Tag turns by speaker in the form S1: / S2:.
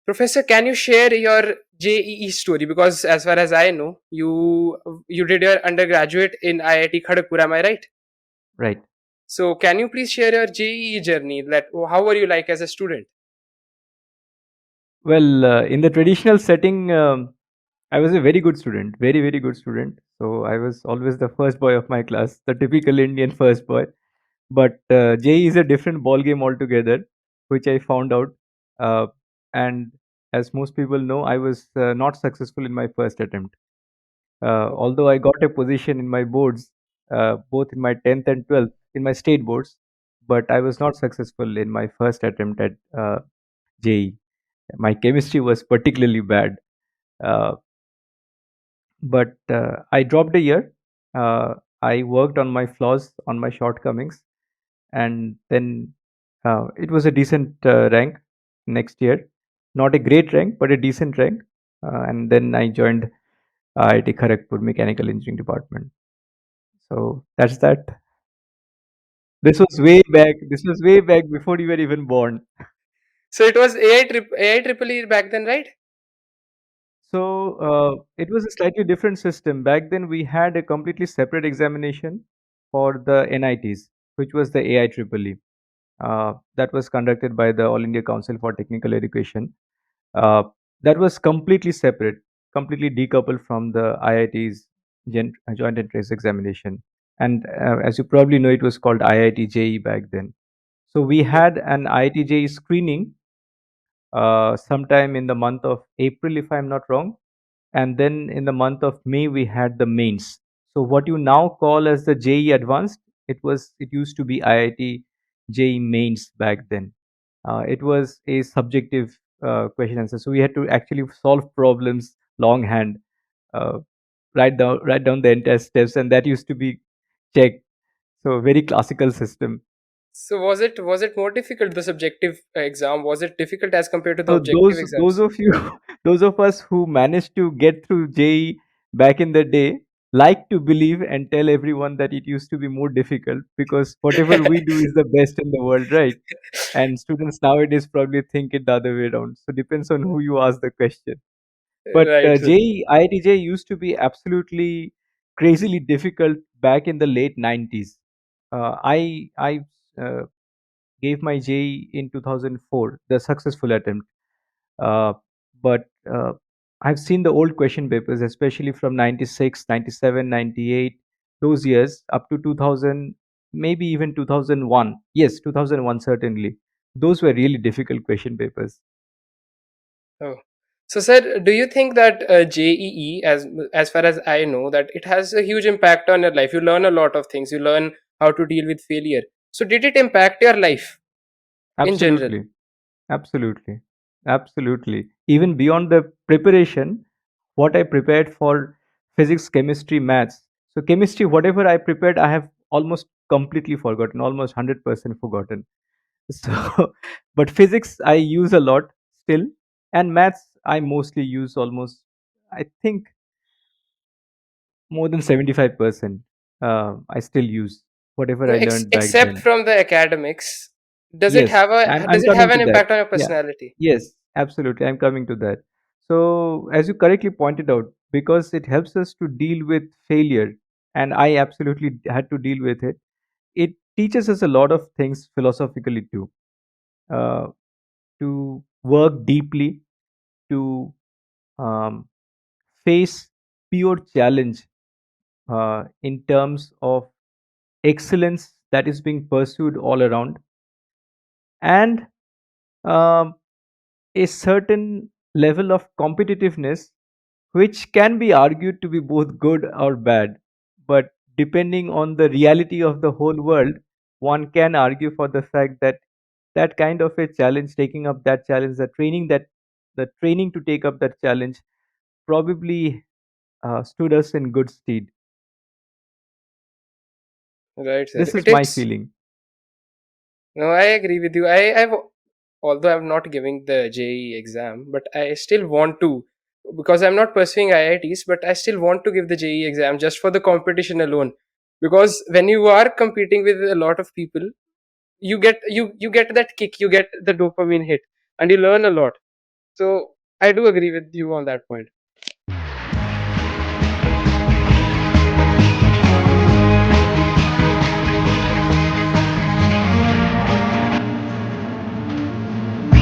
S1: Professor, can you share your JEE story? Because as far as I know, you did your undergraduate in IIT Kharagpur. Am I right?
S2: Right.
S1: So can you please share your JEE journey? That how were you like as a student?
S2: Well, in the traditional setting, I was a very good student, very, very good student. So I was always the first boy of my class, the typical Indian first boy. But JEE is a different ball game altogether, which I found out. Uh, and as most people know, I was not successful in my first attempt. Although I got a position in my boards, both in my 10th and 12th, in my state boards, but I was not successful in my first attempt at JEE. My chemistry was particularly bad, uh, but I dropped a year. I worked on my flaws, on my shortcomings, and then it was a decent rank next year. Not a great rank, but a decent rank. And then I joined IIT Kharagpur Mechanical Engineering Department. So that's that. This was way back. This was way back before you were even born.
S1: So it was AI triple E back then, right?
S2: So it was a slightly different system. Back then, we had a completely separate examination for the NITs, which was the AIEEE. That was conducted by the All India Council for Technical Education. Uh, that was completely separate, completely decoupled from the IIT's joint entrance examination. And as you probably know, it was called IIT JEE back then. So we
S1: Yeah.
S2: had an IIT JEE screening sometime in the month of April, if I'm not wrong, and then in the month of May we had the mains. So what you now call as the JEE Advanced, it used to be IIT JEE Mains back then. It was a subjective question answer, so we had to actually solve problems longhand, uh, write down the entire steps, and that used to be checked. So very classical system.
S1: So was it more difficult, the subjective exam? Was it difficult as compared to the
S2: So
S1: objective
S2: those
S1: exams?
S2: of you, those of us who managed to get through JEE back in the day, like to believe and tell everyone that it used to be more difficult because whatever we do is the best in the world, right? And students nowadays probably think it the other way around. So depends on who you ask the question. But
S1: Right.
S2: JEE, IITJ used to be absolutely crazily difficult back in the late 90s. I uh, gave my JEE in 2004, the successful attempt. Uh, but I've seen the old question papers, especially from 96, 97, 98, those years up to 2000, maybe even 2001. Yes, 2001 certainly. Those were really difficult question papers.
S1: Oh. So, sir, do you think that JEE, as far as I know, that it has a huge impact on your life? You learn a lot of things. You learn how to deal with failure. So, did it impact your life in general?
S2: Absolutely. Absolutely. Absolutely. Even beyond the preparation, what I prepared for physics, chemistry, maths. So, chemistry, whatever I prepared, I have almost completely forgotten, almost 100% forgotten. So, but physics I use a lot still, and maths I mostly use almost, I think, more than 75%. I still use whatever
S1: No,
S2: I learned back
S1: except
S2: then.
S1: from the academics, does it
S2: Yes,
S1: have a
S2: I'm
S1: does it have
S2: coming
S1: an
S2: to that.
S1: impact on your
S2: Yeah.
S1: personality?
S2: Yes, absolutely. I'm coming to that. So, as you correctly pointed out, because it helps us to deal with failure, and I absolutely had to deal with it, it teaches us a lot of things philosophically too. Uh, to work deeply, to um, face pure challenge in terms of excellence that is being pursued all around, and um, a certain level of competitiveness which can be argued to be both good or bad, but depending on the reality of the whole world, one can argue for the fact that that kind of a challenge, taking up that challenge, the training to take up that challenge probably stood us in good stead.
S1: Right, sir.
S2: This is
S1: It
S2: my
S1: is.
S2: feeling.
S1: No, I agree with you. I've although I'm not giving the JEE exam, but I still want to, because I'm not pursuing IITs, but I still want to give the JEE exam just for the competition alone. Because when you are competing with a lot of people, you get that kick, you get the dopamine hit, and you learn a lot. So I do agree with you on that point.